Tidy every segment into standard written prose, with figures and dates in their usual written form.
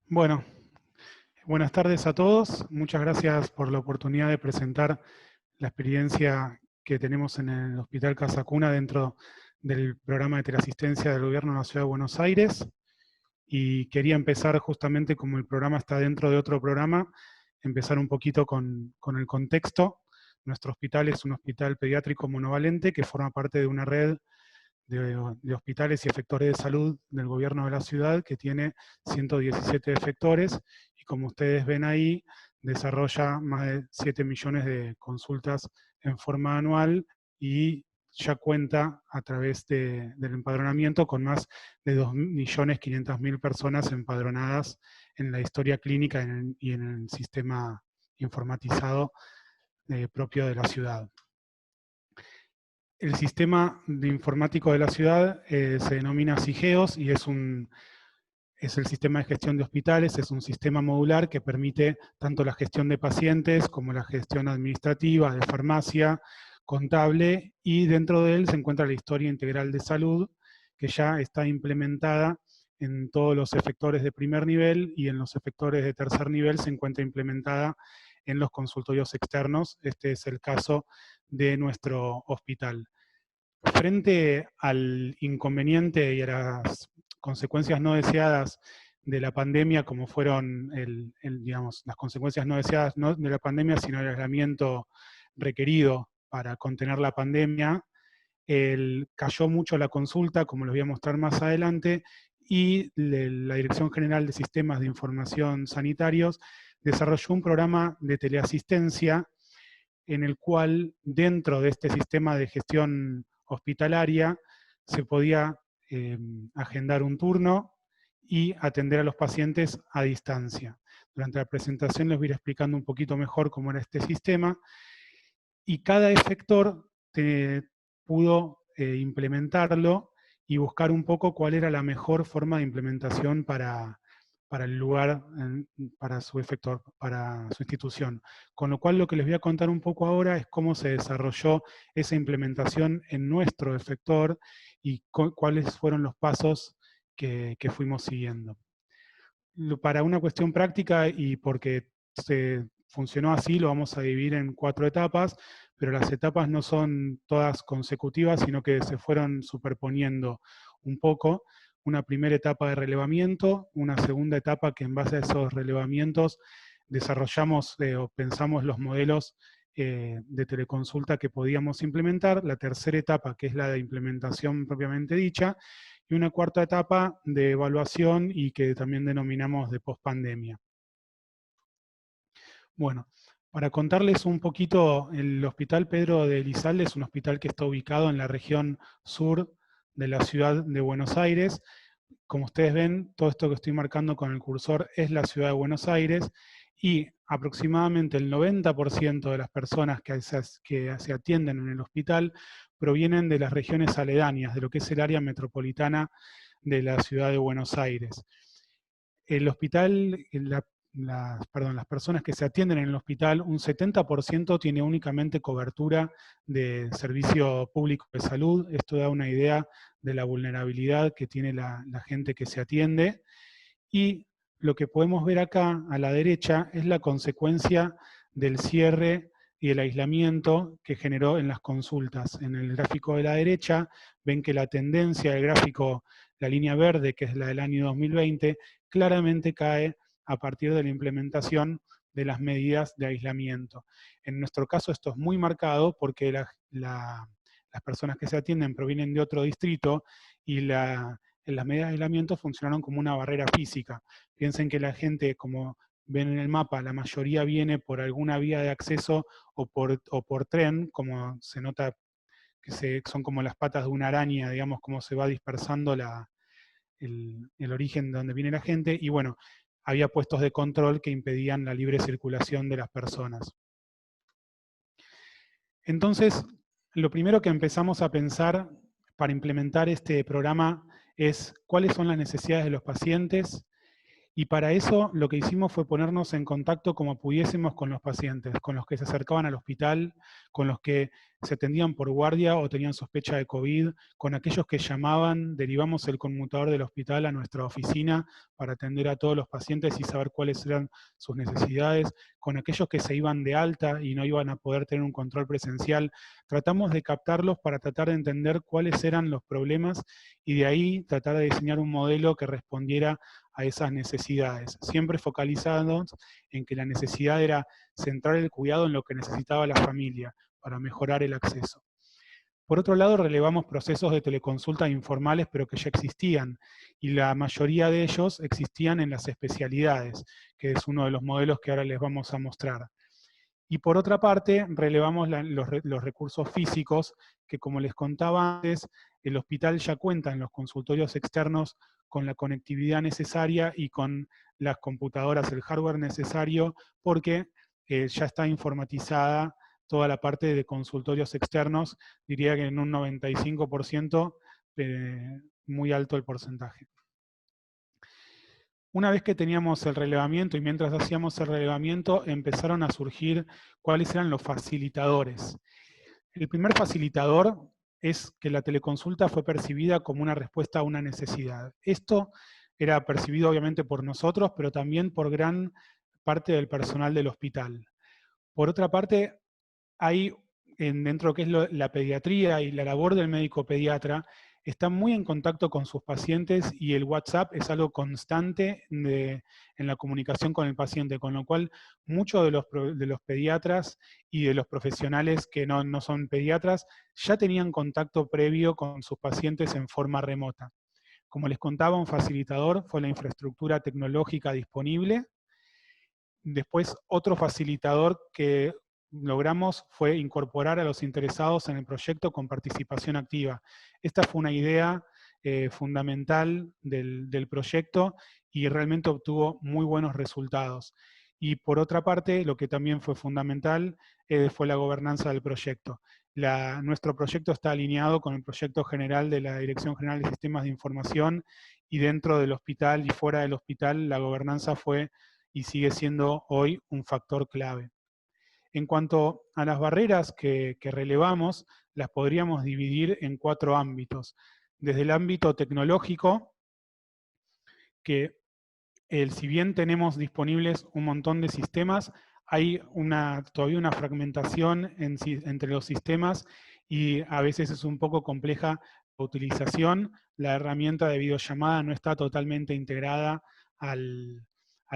Bueno, buenas tardes a todos. Muchas gracias por la oportunidad de presentar la experiencia que tenemos en el Hospital Casa Cuna dentro del programa de teleasistencia del Gobierno de la Ciudad de Buenos Aires. Y quería empezar justamente, como el programa está dentro de otro programa, empezar un poquito con el contexto. Nuestro hospital es un hospital pediátrico monovalente que forma parte de una red de hospitales y efectores de salud del gobierno de la ciudad, que tiene 117 efectores, y como ustedes ven ahí, desarrolla más de 7 millones de consultas en forma anual, y ya cuenta a través del empadronamiento con más de 2.500.000 personas empadronadas en la historia clínica y en el sistema informatizado propio de la ciudad. El sistema de informático de la ciudad se denomina SIGEOS y es el sistema de gestión de hospitales. Es un sistema modular que permite tanto la gestión de pacientes como la gestión administrativa, de farmacia, contable, y dentro de él se encuentra la historia integral de salud, que ya está implementada en todos los efectores de primer nivel, y en los efectores de tercer nivel se encuentra implementada en los consultorios externos. Este es el caso de nuestro hospital. Frente al inconveniente y a las consecuencias no deseadas de la pandemia, como fueron digamos, las consecuencias no deseadas no de la pandemia, sino el aislamiento requerido para contener la pandemia, cayó mucho la consulta, como les voy a mostrar más adelante, y la Dirección General de Sistemas de Información Sanitarios desarrolló un programa de teleasistencia en el cual, dentro de este sistema de gestión hospitalaria, se podía agendar un turno y atender a los pacientes a distancia. Durante la presentación les voy a ir explicando un poquito mejor cómo era este sistema, y cada efector pudo implementarlo y buscar un poco cuál era la mejor forma de implementación para el lugar, para su efector, para su institución. Con lo cual, lo que les voy a contar un poco ahora es cómo se desarrolló esa implementación en nuestro efector y cuáles fueron los pasos que fuimos siguiendo. Para una cuestión práctica y porque se funcionó así, lo vamos a dividir en 4 etapas, pero las etapas no son todas consecutivas, sino que se fueron superponiendo un poco. Una primera etapa de relevamiento, una segunda etapa que en base a esos relevamientos desarrollamos o pensamos los modelos de teleconsulta que podíamos implementar, la tercera etapa, que es la de implementación propiamente dicha, y una cuarta etapa de evaluación y que también denominamos de pospandemia. Bueno, para contarles un poquito, el Hospital Pedro de Elizalde es un hospital que está ubicado en la región sur de la ciudad de Buenos Aires. Como ustedes ven, todo esto que estoy marcando con el cursor es la ciudad de Buenos Aires, y aproximadamente el 90% de las personas que se atienden en el hospital provienen de las regiones aledañas, de lo que es el área metropolitana de la ciudad de Buenos Aires. El hospital, las personas que se atienden en el hospital, un 70% tiene únicamente cobertura de servicio público de salud. Esto da una idea de la vulnerabilidad que tiene la gente que se atiende. Y lo que podemos ver acá a la derecha es la consecuencia del cierre y el aislamiento que generó en las consultas. En el gráfico de la derecha ven que la tendencia del gráfico, la línea verde, que es la del año 2020, claramente cae a partir de la implementación de las medidas de aislamiento. En nuestro caso esto es muy marcado porque las personas que se atienden provienen de otro distrito, y las medidas de aislamiento funcionaron como una barrera física. Piensen que la gente, como ven en el mapa, la mayoría viene por alguna vía de acceso o por tren, como se nota que son como las patas de una araña, digamos, cómo se va dispersando el origen de donde viene la gente, y bueno, había puestos de control que impedían la libre circulación de las personas. Entonces, lo primero que empezamos a pensar para implementar este programa es cuáles son las necesidades de los pacientes Y para eso lo que hicimos fue ponernos en contacto como pudiésemos con los pacientes, con los que se acercaban al hospital, con los que se atendían por guardia o tenían sospecha de COVID, con aquellos que llamaban, derivamos el conmutador del hospital a nuestra oficina para atender a todos los pacientes y saber cuáles eran sus necesidades, con aquellos que se iban de alta y no iban a poder tener un control presencial. Tratamos de captarlos para tratar de entender cuáles eran los problemas y de ahí tratar de diseñar un modelo que respondiera a esas necesidades, siempre focalizados en que la necesidad era centrar el cuidado en lo que necesitaba la familia para mejorar el acceso. Por otro lado, relevamos procesos de teleconsulta informales, pero que ya existían, y la mayoría de ellos existían en las especialidades, que es uno de los modelos que ahora les vamos a mostrar. Y por otra parte, relevamos los recursos físicos, que como les contaba antes, el hospital ya cuenta en los consultorios externos con la conectividad necesaria y con las computadoras, el hardware necesario, porque ya está informatizada toda la parte de consultorios externos, diría que en un 95%, muy alto el porcentaje. Una vez que teníamos el relevamiento y mientras hacíamos el relevamiento empezaron a surgir cuáles eran los facilitadores. El primer facilitador es que la teleconsulta fue percibida como una respuesta a una necesidad. Esto era percibido obviamente por nosotros, pero también por gran parte del personal del hospital. Por otra parte, hay dentro de lo que es la pediatría y la labor del médico pediatra, está muy en contacto con sus pacientes y el WhatsApp es algo constante en la comunicación con el paciente, con lo cual muchos de los pediatras y de los profesionales que no son pediatras ya tenían contacto previo con sus pacientes en forma remota. Como les contaba, un facilitador fue la infraestructura tecnológica disponible. Después, otro facilitador que logramos fue incorporar a los interesados en el proyecto con participación activa. Esta fue una idea fundamental del proyecto y realmente obtuvo muy buenos resultados. Y por otra parte, lo que también fue fundamental fue la gobernanza del proyecto. Nuestro proyecto está alineado con el proyecto general de la Dirección General de Sistemas de Información y dentro del hospital y fuera del hospital la gobernanza fue y sigue siendo hoy un factor clave. En cuanto a las barreras que relevamos, las podríamos dividir en 4 ámbitos. Desde el ámbito tecnológico, que si bien tenemos disponibles un montón de sistemas, hay todavía una fragmentación entre los sistemas y a veces es un poco compleja la utilización. La herramienta de videollamada no está totalmente integrada al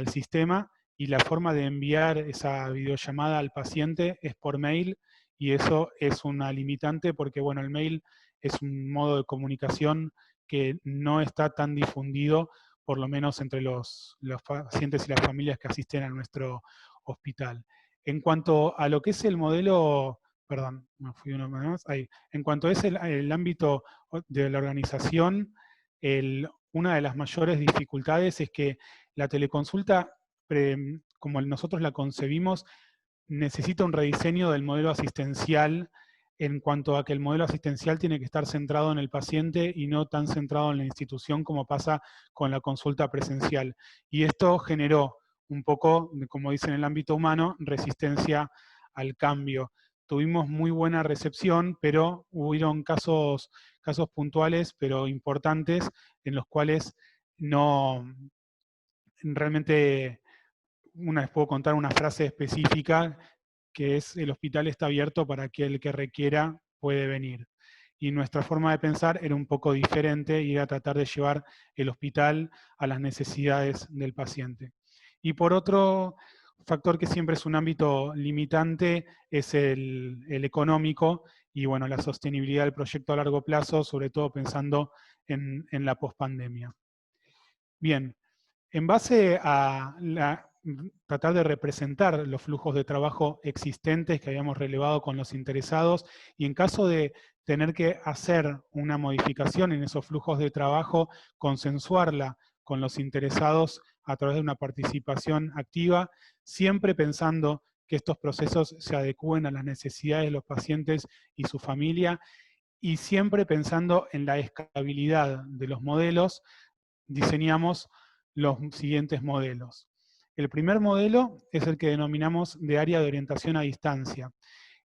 sistema y la forma de enviar esa videollamada al paciente es por mail y eso es una limitante porque bueno, el mail es un modo de comunicación que no está tan difundido por lo menos entre los pacientes y las familias que asisten a nuestro hospital. En cuanto a lo que es el modelo, perdón, me fui uno más, ahí. En cuanto es el ámbito de la organización, una de las mayores dificultades es que la teleconsulta, como nosotros la concebimos, necesita un rediseño del modelo asistencial en cuanto a que el modelo asistencial tiene que estar centrado en el paciente y no tan centrado en la institución como pasa con la consulta presencial. Y esto generó un poco, como dicen en el ámbito humano, resistencia al cambio. Tuvimos muy buena recepción, pero hubieron casos puntuales, pero importantes, en los cuales no realmente les puedo contar una frase específica que es: el hospital está abierto para que el que requiera puede venir. Y nuestra forma de pensar era un poco diferente y era tratar de llevar el hospital a las necesidades del paciente. Y por otro factor que siempre es un ámbito limitante es el económico y bueno, la sostenibilidad del proyecto a largo plazo, sobre todo pensando en la pospandemia. Bien, en base a tratar de representar los flujos de trabajo existentes que habíamos relevado con los interesados y en caso de tener que hacer una modificación en esos flujos de trabajo, consensuarla con los interesados a través de una participación activa, siempre pensando que estos procesos se adecúen a las necesidades de los pacientes y su familia y siempre pensando en la escalabilidad de los modelos, diseñamos los siguientes modelos. El primer modelo es el que denominamos de área de orientación a distancia.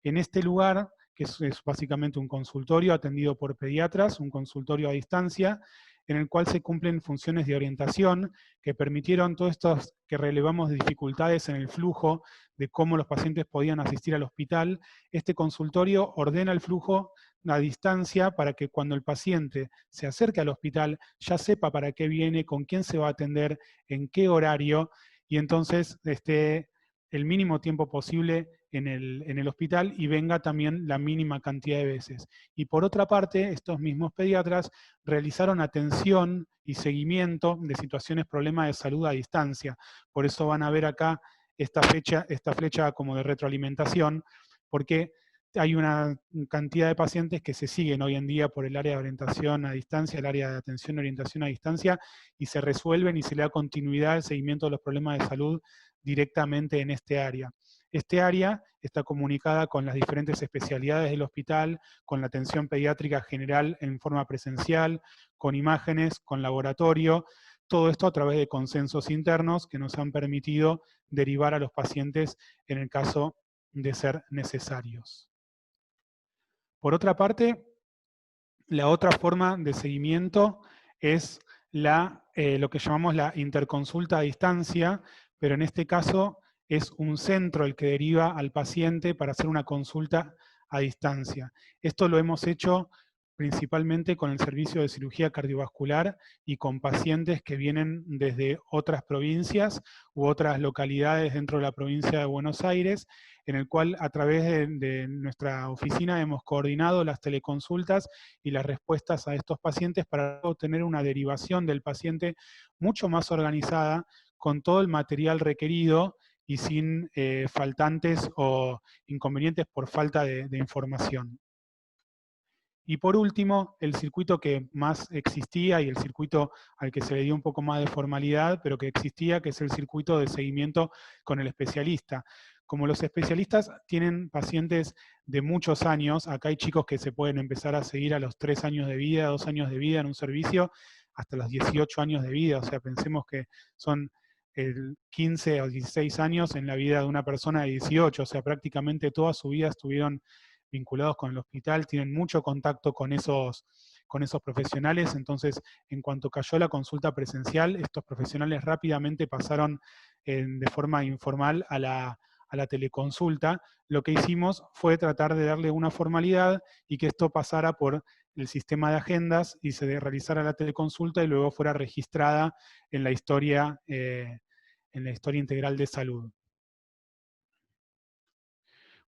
En este lugar, que es básicamente un consultorio atendido por pediatras, un consultorio a distancia, en el cual se cumplen funciones de orientación que permitieron todos estos que relevamos de dificultades en el flujo de cómo los pacientes podían asistir al hospital. Este consultorio ordena el flujo a distancia para que cuando el paciente se acerque al hospital ya sepa para qué viene, con quién se va a atender, en qué horario, y entonces esté el mínimo tiempo posible en el hospital y venga también la mínima cantidad de veces. Y por otra parte, estos mismos pediatras realizaron atención y seguimiento de situaciones, problemas de salud a distancia. Por eso van a ver acá esta flecha como de retroalimentación, porque hay una cantidad de pacientes que se siguen hoy en día por el área de orientación a distancia, el área de atención y orientación a distancia, y se resuelven y se le da continuidad al seguimiento de los problemas de salud directamente en este área. Este área está comunicada con las diferentes especialidades del hospital, con la atención pediátrica general en forma presencial, con imágenes, con laboratorio, todo esto a través de consensos internos que nos han permitido derivar a los pacientes en el caso de ser necesarios. Por otra parte, la otra forma de seguimiento es lo que llamamos la interconsulta a distancia, pero en este caso es un centro el que deriva al paciente para hacer una consulta a distancia. Esto lo hemos hecho principalmente con el servicio de cirugía cardiovascular y con pacientes que vienen desde otras provincias u otras localidades dentro de la provincia de Buenos Aires, en el cual a través de nuestra oficina hemos coordinado las teleconsultas y las respuestas a estos pacientes para obtener una derivación del paciente mucho más organizada, con todo el material requerido y sin faltantes o inconvenientes por falta de información. Y por último, el circuito que más existía y el circuito al que se le dio un poco más de formalidad, pero que existía, que es el circuito de seguimiento con el especialista. Como los especialistas tienen pacientes de muchos años, acá hay chicos que se pueden empezar a seguir a los 3 años de vida, 2 años de vida en un servicio, hasta los 18 años de vida, o sea, pensemos que son 15 o 16 años en la vida de una persona de 18, o sea, prácticamente toda su vida estuvieron vinculados con el hospital, tienen mucho contacto con esos profesionales, entonces en cuanto cayó la consulta presencial, estos profesionales rápidamente pasaron de forma informal a la teleconsulta. Lo que hicimos fue tratar de darle una formalidad y que esto pasara por el sistema de agendas y se realizara la teleconsulta y luego fuera registrada en la historia integral de salud.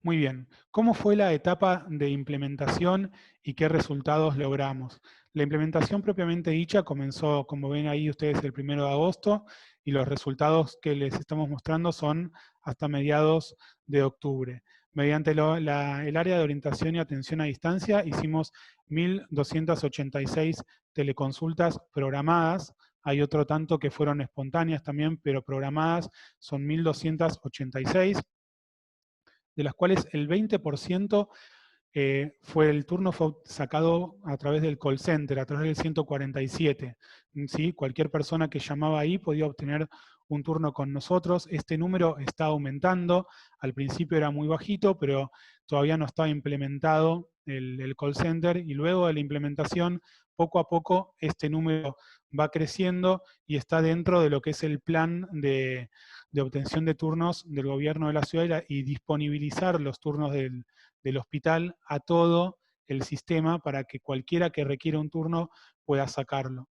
Muy bien, ¿cómo fue la etapa de implementación y qué resultados logramos? La implementación propiamente dicha comenzó, como ven ahí ustedes, el 1 de agosto y los resultados que les estamos mostrando son hasta mediados de octubre. Mediante el área de orientación y atención a distancia hicimos 1.286 teleconsultas programadas. Hay otro tanto que fueron espontáneas también, pero programadas son 1.286. De las cuales el 20% el turno fue sacado a través del call center, a través del 147. ¿Sí? Cualquier persona que llamaba ahí podía obtener un turno con nosotros. Este número está aumentando. Al principio era muy bajito, pero todavía no estaba implementado el call center, y luego de la implementación, poco a poco, este número va creciendo y está dentro de lo que es el plan de obtención de turnos del gobierno de la ciudad y disponibilizar los turnos del hospital a todo el sistema para que cualquiera que requiera un turno pueda sacarlo.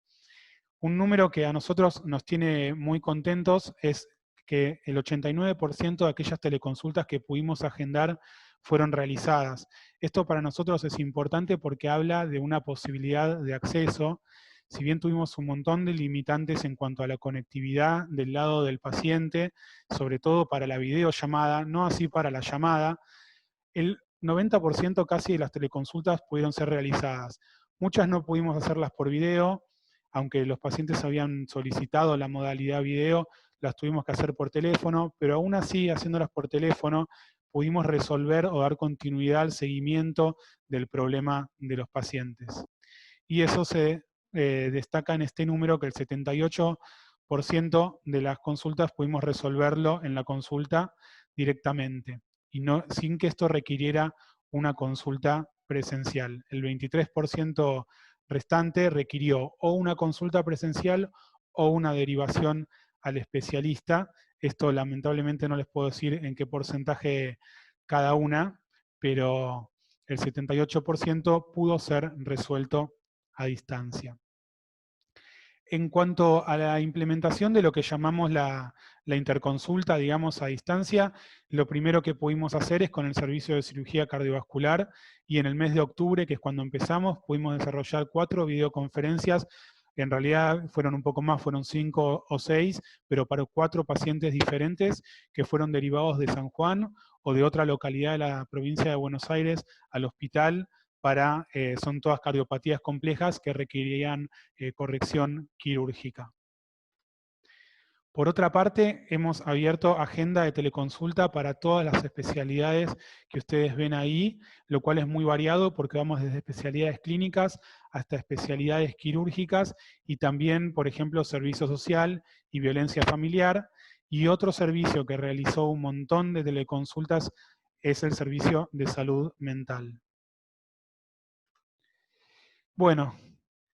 Un número que a nosotros nos tiene muy contentos es que el 89% de aquellas teleconsultas que pudimos agendar fueron realizadas. Esto para nosotros es importante porque habla de una posibilidad de acceso. Si bien tuvimos un montón de limitantes en cuanto a la conectividad del lado del paciente, sobre todo para la videollamada, no así para la llamada, el 90% casi de las teleconsultas pudieron ser realizadas. Muchas no pudimos hacerlas por video, aunque los pacientes habían solicitado la modalidad video, las tuvimos que hacer por teléfono, pero aún así, haciéndolas por teléfono, pudimos resolver o dar continuidad al seguimiento del problema de los pacientes. Y eso se destaca en este número, que el 78% 90% de las consultas pudimos resolverlo en la consulta directamente, y no, sin que esto requiriera una consulta presencial. El 23% restante requirió o una consulta presencial o una derivación al especialista. Esto lamentablemente no les puedo decir en qué porcentaje cada una, pero el 78% pudo ser resuelto a distancia. En cuanto a la implementación de lo que llamamos la interconsulta, digamos, a distancia, lo primero que pudimos hacer es con el servicio de cirugía cardiovascular, y en el mes de octubre, que es cuando empezamos, pudimos desarrollar 4 videoconferencias. En realidad fueron un poco más, fueron 5 o 6, pero para 4 pacientes diferentes que fueron derivados de San Juan o de otra localidad de la provincia de Buenos Aires al hospital. Son todas cardiopatías complejas que requerían corrección quirúrgica. Por otra parte, hemos abierto agenda de teleconsulta para todas las especialidades que ustedes ven ahí, lo cual es muy variado porque vamos desde especialidades clínicas hasta especialidades quirúrgicas, y también, por ejemplo, servicio social y violencia familiar. Y otro servicio que realizó un montón de teleconsultas es el servicio de salud mental. Bueno,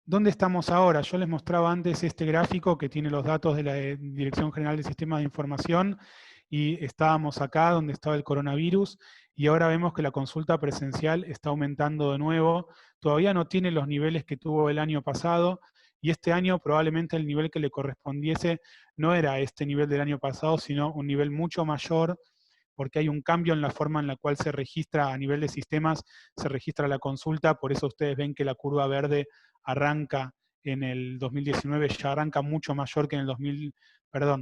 ¿dónde estamos ahora? Yo les mostraba antes este gráfico que tiene los datos de la Dirección General de Sistemas de Información, y estábamos acá donde estaba el coronavirus, y ahora vemos que la consulta presencial está aumentando de nuevo. Todavía no tiene los niveles que tuvo el año pasado, y este año probablemente el nivel que le correspondiese no era este nivel del año pasado, sino un nivel mucho mayor, porque hay un cambio en la forma en la cual se registra a nivel de sistemas, se registra la consulta. Por eso ustedes ven que la curva verde arranca en el 2019, ya arranca mucho mayor que en el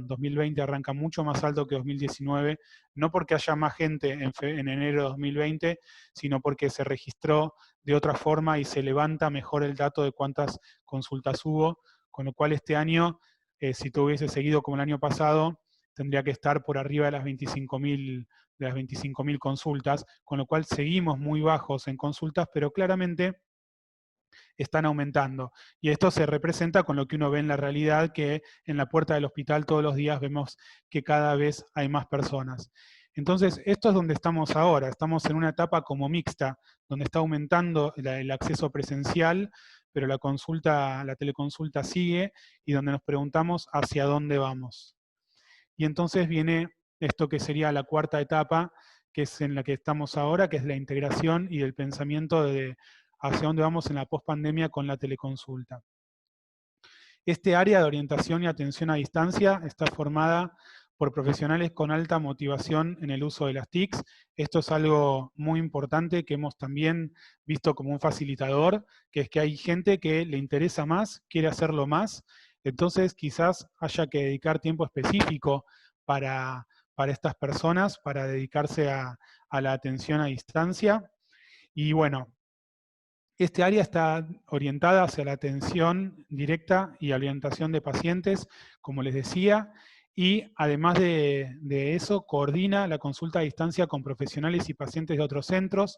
2020 arranca mucho más alto que 2019, no porque haya más gente en enero de 2020, sino porque se registró de otra forma y se levanta mejor el dato de cuántas consultas hubo, con lo cual este año, si tú hubiese seguido como el año pasado, tendría que estar por arriba de las 25.000 consultas, con lo cual seguimos muy bajos en consultas, pero claramente están aumentando. Y esto se representa con lo que uno ve en la realidad, que en la puerta del hospital todos los días vemos que cada vez hay más personas. Entonces, esto es donde estamos ahora. Estamos en una etapa como mixta, donde está aumentando el acceso presencial, pero la teleconsulta sigue, y donde nos preguntamos hacia dónde vamos. Y entonces viene esto que sería la cuarta etapa, que es en la que estamos ahora, que es la integración y el pensamiento de hacia dónde vamos en la pospandemia con la teleconsulta. Este área de orientación y atención a distancia está formada por profesionales con alta motivación en el uso de las TICs. Esto es algo muy importante que hemos también visto como un facilitador, que es que hay gente que le interesa más, quiere hacerlo más, entonces quizás haya que dedicar tiempo específico para estas personas, para dedicarse a la atención a distancia. Y bueno, este área está orientada hacia la atención directa y orientación de pacientes, como les decía, y además de eso, coordina la consulta a distancia con profesionales y pacientes de otros centros,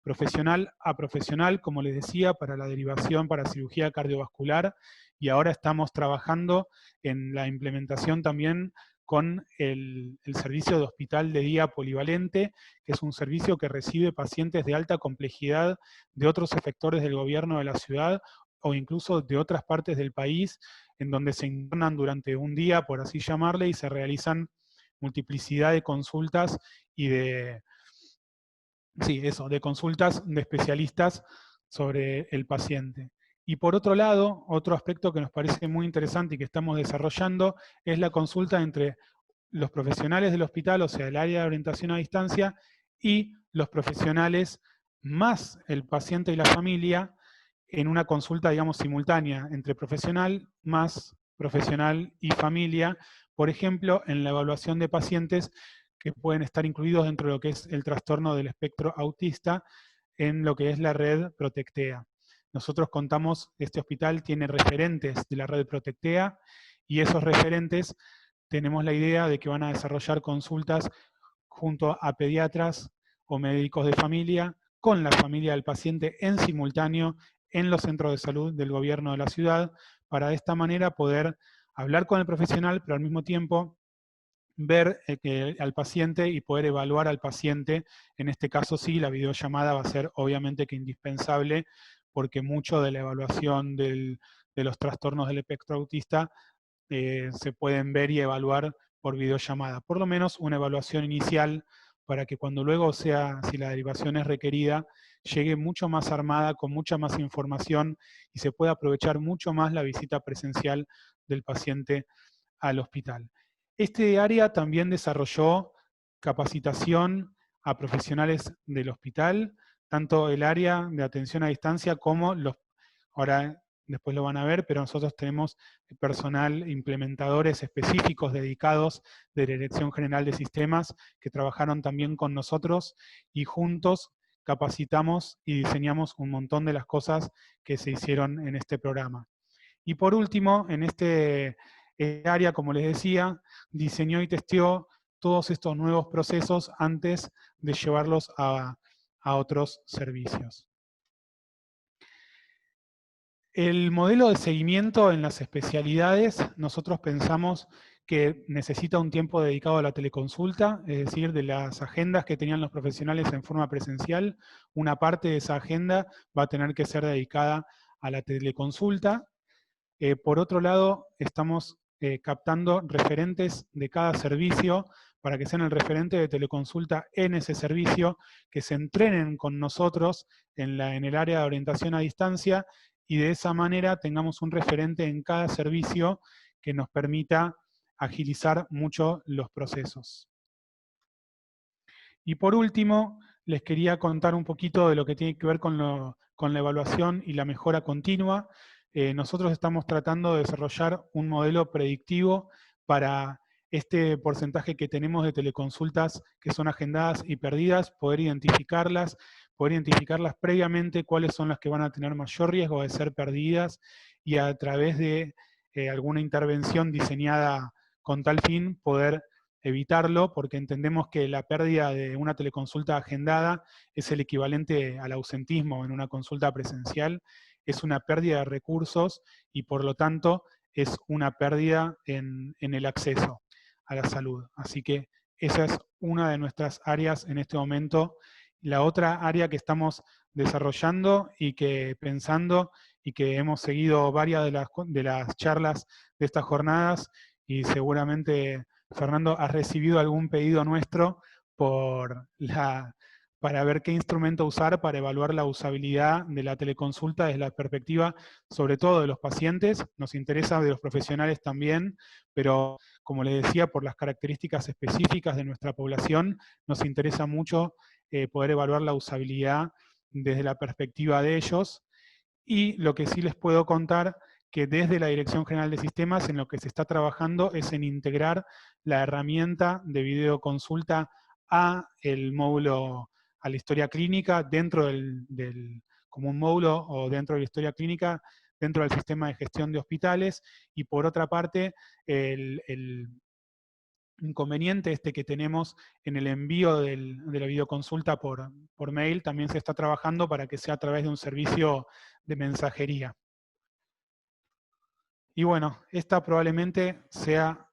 profesional a profesional, como les decía, para la derivación para cirugía cardiovascular, y ahora estamos trabajando en la implementación también con el servicio de hospital de día polivalente, que es un servicio que recibe pacientes de alta complejidad de otros efectores del gobierno de la ciudad o incluso de otras partes del país, en donde se internan durante un día, por así llamarle, y se realizan multiplicidad de consultas y de consultas de especialistas sobre el paciente. Y por otro lado, otro aspecto que nos parece muy interesante y que estamos desarrollando es la consulta entre los profesionales del hospital, o sea, el área de orientación a distancia, y los profesionales más el paciente y la familia, en una consulta, digamos, simultánea, entre profesional más profesional y familia, por ejemplo, en la evaluación de pacientes que pueden estar incluidos dentro de lo que es el trastorno del espectro autista, en lo que es la red Protectea. Nosotros contamos, este hospital tiene referentes de la red Protectea, y esos referentes tenemos la idea de que van a desarrollar consultas junto a pediatras o médicos de familia, con la familia del paciente en simultáneo, en los centros de salud del gobierno de la ciudad, para de esta manera poder hablar con el profesional, pero al mismo tiempo ver al paciente y poder evaluar al paciente. En este caso sí, la videollamada va a ser obviamente que indispensable, porque mucho de la evaluación de los trastornos del espectro autista se pueden ver y evaluar por videollamada. Por lo menos una evaluación inicial para que cuando luego sea, si la derivación es requerida, llegue mucho más armada, con mucha más información y se pueda aprovechar mucho más la visita presencial del paciente al hospital. Este área también desarrolló capacitación a profesionales del hospital, tanto el área de atención a distancia como los, ahora después lo van a ver, pero nosotros tenemos personal, implementadores específicos dedicados de la Dirección General de Sistemas que trabajaron también con nosotros y juntos capacitamos y diseñamos un montón de las cosas que se hicieron en este programa. Y por último, en este área, como les decía, diseñó y testeó todos estos nuevos procesos antes de llevarlos a otros servicios. El modelo de seguimiento en las especialidades, nosotros pensamos que necesita un tiempo dedicado a la teleconsulta, es decir, de las agendas que tenían los profesionales en forma presencial, una parte de esa agenda va a tener que ser dedicada a la teleconsulta. Por otro lado, estamos captando referentes de cada servicio para que sean el referente de teleconsulta en ese servicio, que se entrenen con nosotros en el área de orientación a distancia y de esa manera tengamos un referente en cada servicio que nos permita agilizar mucho los procesos. Y por último, les quería contar un poquito de lo que tiene que ver con la evaluación y la mejora continua. Nosotros estamos tratando de desarrollar un modelo predictivo para este porcentaje que tenemos de teleconsultas que son agendadas y perdidas, poder identificarlas previamente, cuáles son las que van a tener mayor riesgo de ser perdidas, y a través de alguna intervención diseñada con tal fin, poder evitarlo, porque entendemos que la pérdida de una teleconsulta agendada es el equivalente al ausentismo en una consulta presencial, es una pérdida de recursos y por lo tanto es una pérdida en el acceso a la salud. Así que esa es una de nuestras áreas en este momento. La otra área que estamos desarrollando y que pensando y que hemos seguido varias de las charlas de estas jornadas, y seguramente Fernando, ¿has recibido algún pedido nuestro para ver qué instrumento usar para evaluar la usabilidad de la teleconsulta desde la perspectiva, sobre todo de los pacientes? Nos interesa de los profesionales también, pero como les decía, por las características específicas de nuestra población, nos interesa mucho poder evaluar la usabilidad desde la perspectiva de ellos. Y lo que sí les puedo contar, que desde la Dirección General de Sistemas en lo que se está trabajando es en integrar la herramienta de videoconsulta a el módulo, a la historia clínica, dentro como un módulo o dentro de la historia clínica, dentro del sistema de gestión de hospitales. Y por otra parte, el inconveniente que tenemos en el envío de la videoconsulta por mail, también se está trabajando para que sea a través de un servicio de mensajería. Y bueno, esta probablemente sea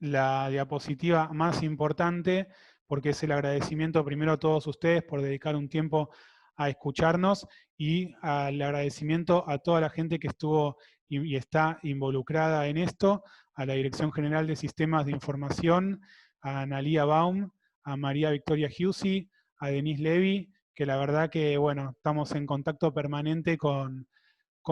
la diapositiva más importante, porque es el agradecimiento primero a todos ustedes por dedicar un tiempo a escucharnos, y el agradecimiento a toda la gente que estuvo y está involucrada en esto, a la Dirección General de Sistemas de Información, a Analia Baum, a María Victoria Giussi, a Denise Levy, que la verdad que, bueno, estamos en contacto permanente con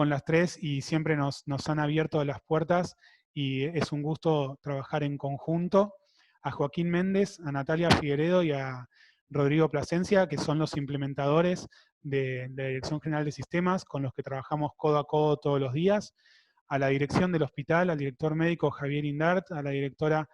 las tres y siempre nos han abierto las puertas y es un gusto trabajar en conjunto. A Joaquín Méndez, a Natalia Figueredo y a Rodrigo Plasencia, que son los implementadores de la Dirección General de Sistemas, con los que trabajamos codo a codo todos los días. A la dirección del hospital, al director médico Javier Indart, a la directora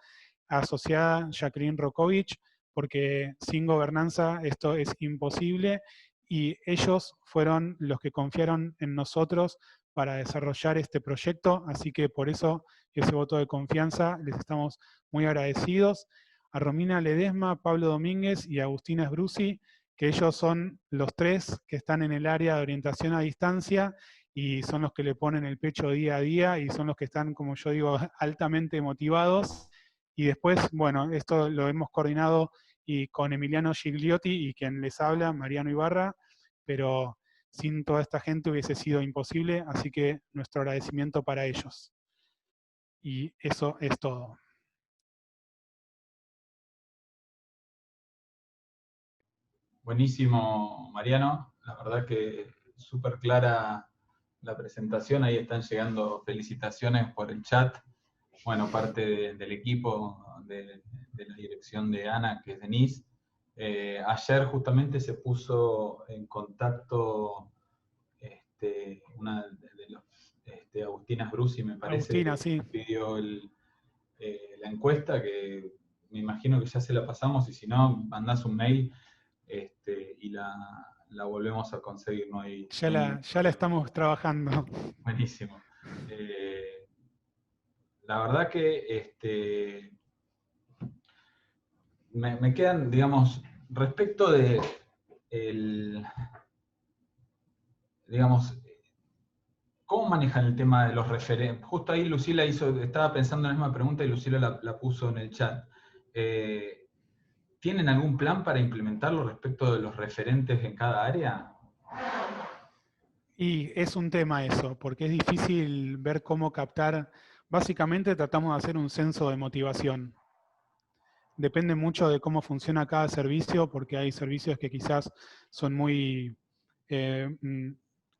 asociada Jacqueline Rokovich, porque sin gobernanza esto es imposible, y ellos fueron los que confiaron en nosotros para desarrollar este proyecto, así que por eso ese voto de confianza les estamos muy agradecidos. A Romina Ledesma, Pablo Domínguez y Agustina Sbruzzi, que ellos son los tres que están en el área de orientación a distancia y son los que le ponen el pecho día a día y son los que están, como yo digo, altamente motivados. Y después, bueno, esto lo hemos coordinado y con Emiliano Gigliotti y quien les habla, Mariano Ibarra, pero sin toda esta gente hubiese sido imposible, así que nuestro agradecimiento para ellos. Y eso es todo. Buenísimo, Mariano. La verdad que súper clara la presentación. Ahí están llegando felicitaciones por el chat. Bueno, parte del equipo de la dirección de Ana, que es Denise. Ayer justamente se puso en contacto una de los, Agustina Brusi, me Agustina, parece, sí. pidió la encuesta, que me imagino que ya se la pasamos, y si no, mandás un mail y la volvemos a conseguir. No hay ningún Ya la problema. estamos trabajando. Buenísimo. La verdad que me quedan, digamos, respecto de digamos, ¿cómo manejan el tema de los referentes? Justo ahí Lucila estaba pensando en la misma pregunta y Lucila la puso en el chat. ¿Tienen algún plan para implementarlo respecto de los referentes en cada área? Y es un tema eso, porque es difícil ver cómo captar. Básicamente tratamos de hacer un censo de motivación. Depende mucho de cómo funciona cada servicio, porque hay servicios que quizás son muy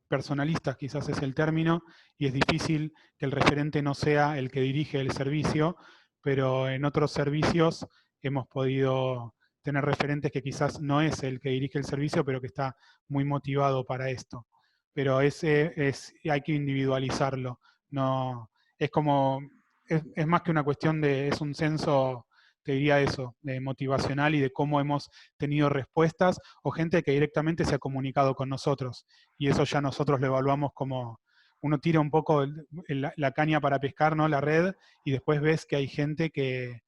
personalistas, quizás es el término, y es difícil que el referente no sea el que dirige el servicio, pero en otros servicios hemos podido tener referentes que quizás no es el que dirige el servicio, pero que está muy motivado para esto. Pero hay que individualizarlo. No, es como, es más que una cuestión de, es un censo, te diría eso, de motivacional y de cómo hemos tenido respuestas o gente que directamente se ha comunicado con nosotros. Y eso ya nosotros lo evaluamos como, uno tira un poco la caña para pescar, ¿no? La red, y después ves que hay gente que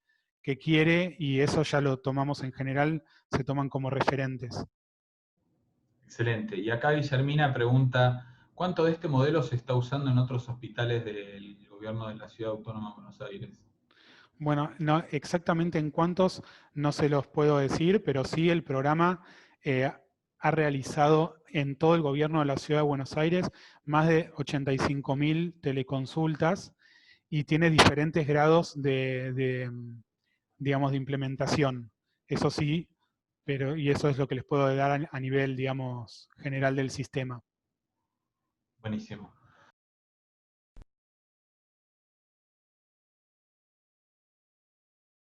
quiere y eso ya lo tomamos en general, se toman como referentes. Excelente. Y acá Guillermina pregunta, ¿cuánto de este modelo se está usando en otros hospitales del gobierno de la Ciudad Autónoma de Buenos Aires? Bueno, no, exactamente en cuántos no se los puedo decir, pero sí el programa ha realizado en todo el gobierno de la Ciudad de Buenos Aires más de 85.000 teleconsultas y tiene diferentes grados digamos, de implementación. Eso sí, pero y eso es lo que les puedo dar a nivel, digamos, general del sistema. Buenísimo.